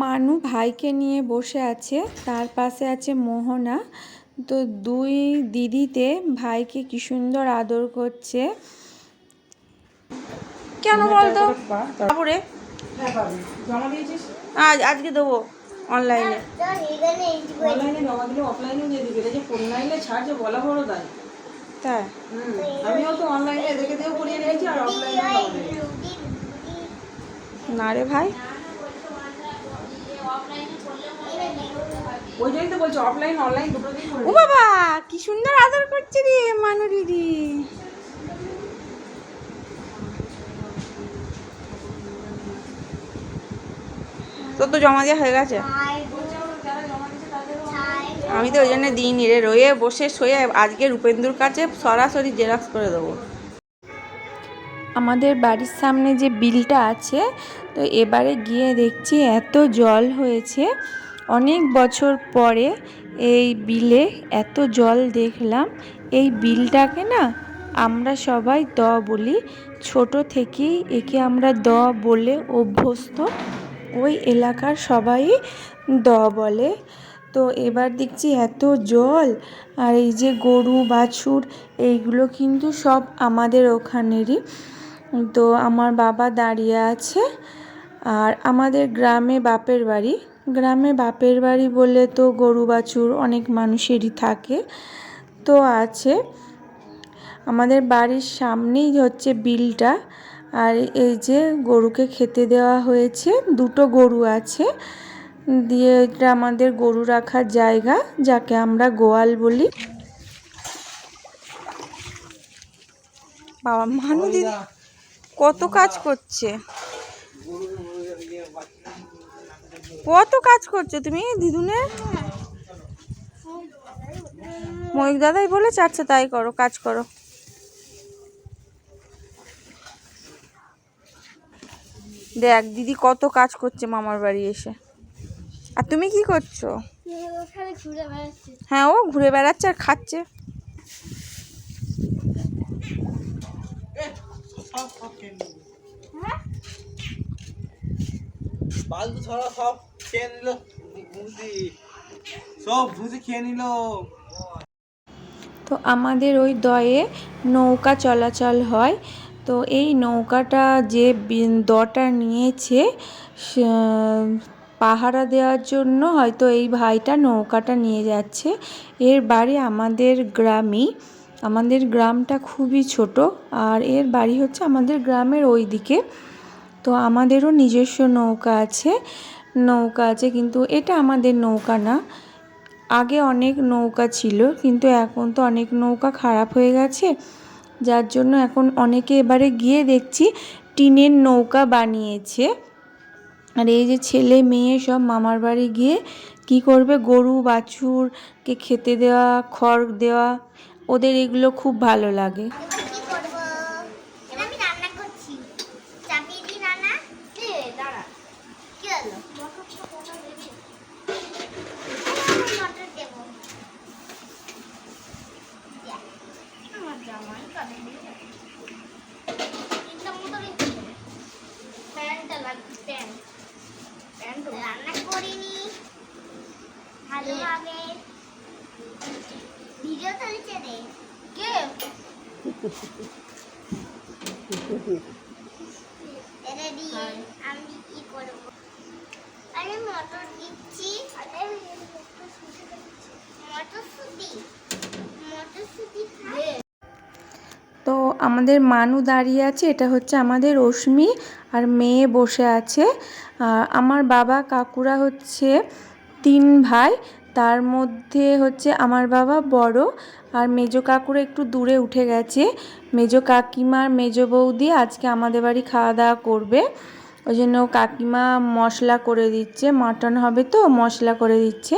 মানু ভাইকে নিয়ে বসে আছে, তার পাশে আছে মোহনা। তো দুই দিদিতে ভাইকে কি সুন্দর আদর করছে। কেন বলতো বাবুরে? আজকে দেবো অনলাইনে। অনলাইনে জমা দিলে অফলাইনে দিয়ে দিবে, যে অনলাইনে ছাড় যে বলা বড় তাই। তাই আমিও তো অনলাইনে দেখে দেখে করিয়ে রেখেছি আর অফলাইনে না রে ভাই, ওই জন্যই তো বলছি অফলাইন অনলাইন দুটো দিন। ও বাবা কি সুন্দর আদর করছে রে মানু দিদি। তোর তো জমা দেওয়া হয়ে গেছে। আমি তো ওই জন্য দিইনি রে, রয়ে বসে শোয়ে আজকে রূপেন্দুর কাছে সরাসরি জেরক্স করে দেবো। আমাদের বাড়ির সামনে যে বিলটা আছে, তো এবারে গিয়ে দেখছি এত জল হয়েছে। অনেক বছর পরে এই বিলে এত জল দেখলাম। এই বিলটাকে না আমরা সবাই দ বলি, ছোট থেকেই একে আমরা দ বলে অভ্যস্ত। ওই এলাকার সবাই দ বলে। তো এবার দেখছি এত জল, আর এই যে গরু বাছুর এইগুলো কিন্তু সব আমাদের ওখানেরই। তো আমার বাবা দাঁড়িয়ে আছে। আর আমাদের গ্রামে বাপের বাড়ি বলে তো গরু বাছুর অনেক মানুষেরই থাকে, তো আছে। আমাদের বাড়ির সামনেই হচ্ছে বিলটা। আর এই যে গরুকে খেতে দেওয়া হয়েছে, দুটো গরু আছে। দিয়ে এটা আমাদের গরু রাখার জায়গা, যাকে আমরা গোয়াল বলি। বাবা মানু দিদি কত কাজ করছে, কত কাজ করছো তুমি দিদুনে। ময়ূক দাদাই বলেছে, আচ্ছা তাই করো, কাজ করো। দেখ দিদি কত কাজ করছে মামার বাড়ি এসে। আর তুমি কি করছো? হ্যাঁ, ও ঘুরে বেড়াচ্ছে আর খাচ্ছে। তো আমাদের ওই দয়ে নৌকা চলাচল হয়। তো এই নৌকাটা যে দটা নিয়েছে পাহারা দেওয়ার জন্য, হয়তো এই ভাইটা নৌকাটা নিয়ে যাচ্ছে। এর বাড়ি আমাদের গ্রামেই। আমাদের গ্রামটা খুবই ছোট, আর এর বাড়ি হচ্ছে আমাদের গ্রামের ওই দিকে। তো আমাদেরও নিজস্ব নৌকা আছে, কিন্তু এটা আমাদের নৌকা না। আগে অনেক নৌকা ছিল, কিন্তু এখন তো অনেক নৌকা খারাপ হয়ে গেছে, যার জন্য এখন অনেকে এবারে গিয়ে দেখছি টিনের নৌকা বানিয়েছে। আর এই যে ছেলে মেয়ে সব মামার বাড়ি গিয়ে কি করবে, গরু বাছুরকে খেতে দেওয়া, খড় দেওয়া, ওদের এগুলো খুব ভালো লাগে। রান্না করিনি ভালোভাবে, ভিডিও চলছে রে। কে রেডি? আমি কি করব? আরে মটর দিচ্ছি। মটরশুঁটি খাই। তো আমাদের মানু দাঁড়িয়ে আছে, এটা হচ্ছে আমাদের রশ্মি, আর মেয়ে বসে আছে। আমার বাবা কাকুরা হচ্ছে 3 ভাই, তার মধ্যে হচ্ছে আমার বাবা বড়, আর মেজো কাকুরা একটু দূরে উঠে গেছে। মেজো কাকিমার মেজো বৌদি আজকে আমাদের বাড়ি খাওয়া দাওয়া করবে, ওই জন্য কাকিমা মশলা করে দিচ্ছে, মাটন হবে তো মশলা করে দিচ্ছে।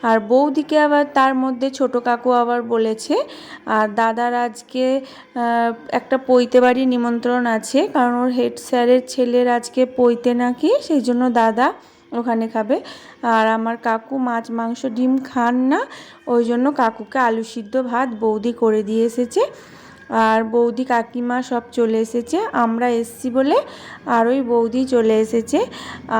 আর বৌদিকে আবার তার মধ্যে ছোট কাকু আবার বলেছে। আর দাদার আজকে একটা পৈতে বাড়ি নিমন্ত্রণ আছে, কারণ ওর হেড স্যারের ছেলের আজকে পৈতে নাকি, সেই জন্য দাদা ওখানে খাবে। আর আমার কাকু মাছ মাংস ডিম খান না, ওই জন্য কাকুকে আলু সিদ্ধ ভাত বৌদি করে দিয়ে এসেছে। আর বৌদি কাকিমা সব চলে এসেছে, আমরা এসছি বলে আর ওই বৌদি চলে এসেছে।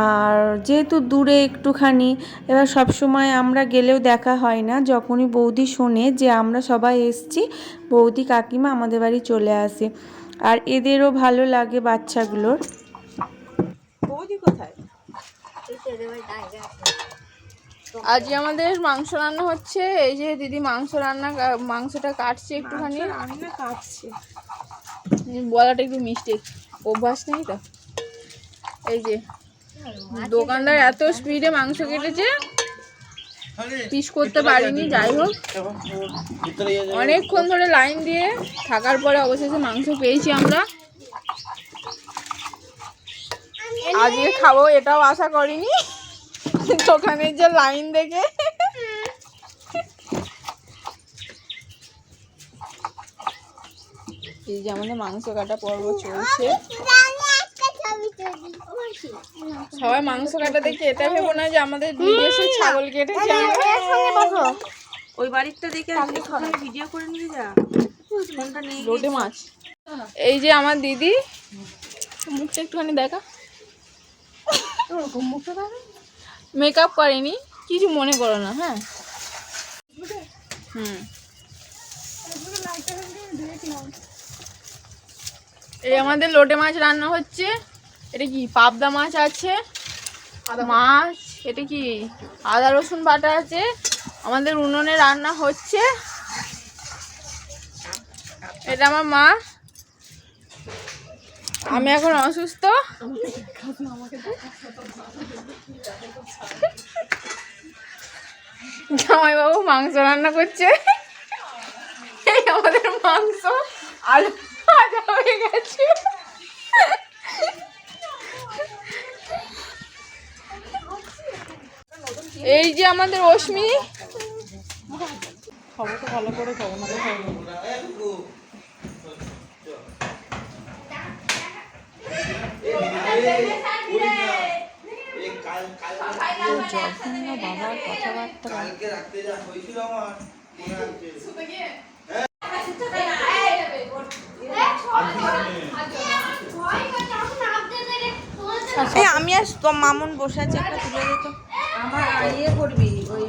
আর যেহেতু দূরে একটুখানি, এবার সব সময় আমরা গেলেও দেখা হয় না, যখনই বৌদি শোনে যে আমরা সবাই এসছি বৌদি কাকিমা আমাদের বাড়ি চলে আসে। আর এদেরও ভালো লাগে বাচ্চাগুলোর। বৌদি কোথায়? আজকে আমাদের মাংস রান্না হচ্ছে। এই যে দিদি মাংসটা কাটছে একটুখানি, রান্না কাটছে। বলাটা একটু মিষ্টি, অভ্যাস নেই তো। এই যে দোকানদার এত স্পিডে মাংস কেটেছে, পিস করতে পারিনি। যাই হোক, অনেকক্ষণ ধরে লাইন দিয়ে থাকার পরে অবশেষে মাংস পেয়েছি আমরা। আজকে খাবো এটাও আশা করিনি দোকানের যে লাইন দেখে। এই যে আমাদের মাংস কাটা পর্ব চলছে। সবাই মাংস কাটা দেখে এটা ভেবো না যে আমাদের নিজস্ব ছাগল কেটেছে। ওই বাড়িটা দেখে ভিডিও করে নিয়ে যা। ফোনটা নিয়ে লোটে মাছ। এই যে আমার দিদি, মুখটা একটুখানি দেখা, মেকআপ করেনি, কিছু মনে করো না। হ্যাঁ, এই আমাদের লোটে মাছ রান্না হচ্ছে। এটা কি পাবদা মাছ আছে, মাছ, এটা কি আদা রসুন বাটা আছে। আমাদের উনুনে রান্না হচ্ছে। এটা আমার মা, আমি এখন অসুস্থ। জামাইবাবু মাংস রান্না করছে। এই আমাদের মাংস আলু ভাজা হয়ে গেছে। এই যে আমাদের অশ্মি, খবরটা ভালো করে খবর না বাবার কথাবার্তা আমি আর তোর মামুন বসে আছে, একটা তুলে দিত। আমার ইয়ে করবি ওই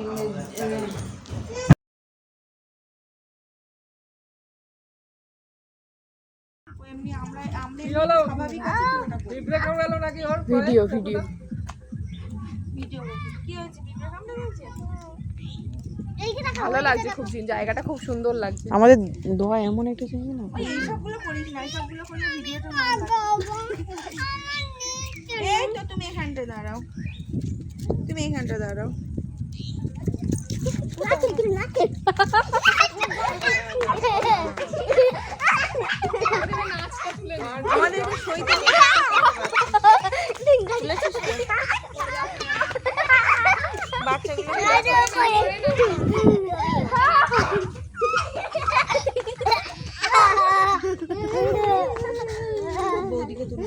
ভিডিও ভিডিও ভালো লাগছে খুব, জায়গাটা খুব সুন্দর লাগছে। আমাদের দোয়া এমন একটা চিনি না, এইসবগুলো করিস না, এইসবগুলো করলে ভিডিওটা এই তো তুমি এখানটা দাঁড়াও, তুমি এখানটা দাঁড়াও। আমাদের সইতে বৌদিকে তুমি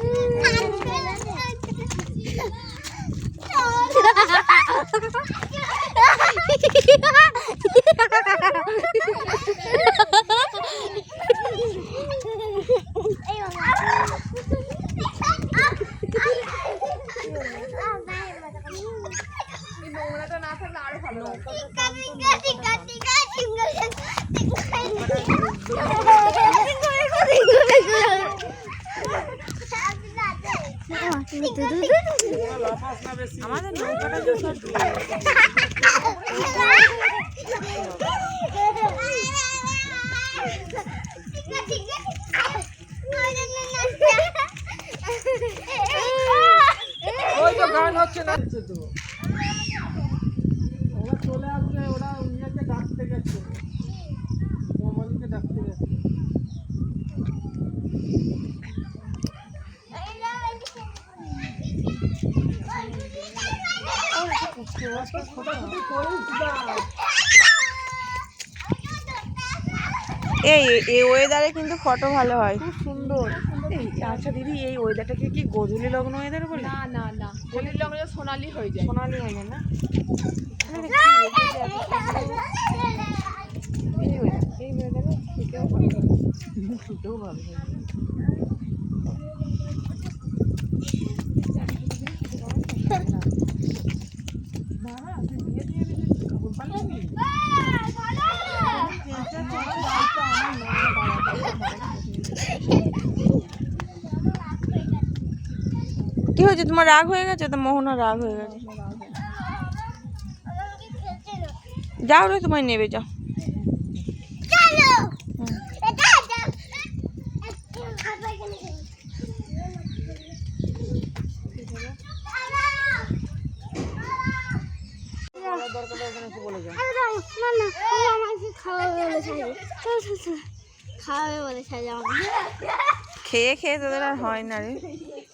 নোংরাটা না থাকলে আরো ভালো লাগতো। আমাদের নৌকাটা যখন ওই তো গান হচ্ছে না তো, ওরা চলে আসলে ওরা ইয়েকে ডাকতে গেছে, মোহাম্মদকে ডাকতে গেছে। এই ওয়েদারে কিন্তু ফটো ভালো হয়, খুব সুন্দর। আচ্ছা দিদি, এই ওয়েদারটাকে কি গোধূলি লগ্ন ওয়েদার বলে? না না না, হোলির লগ্ন সোনালি হয়ে যায়। সোনালি হয় না? এই ওয়েদারে শুতেও ভালো। কি হয়েছে, তোমার রাগ হয়ে গেছে? তো মোহনা রাগ হয়ে গেছে। যাও রে, তোমায় নেবে, যাও। খেয়ে খেয়ে তোদের আর হয় না রে।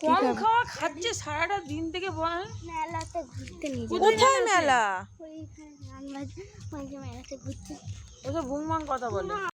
কম খাওয়া খাচ্ছে সারাটা দিন থেকে বল। মেলাতে ঘুরতে নিয়ে কোথায় মেলা? মেলাতে ঘুরতে ও তো বুংবাং কথা বলে।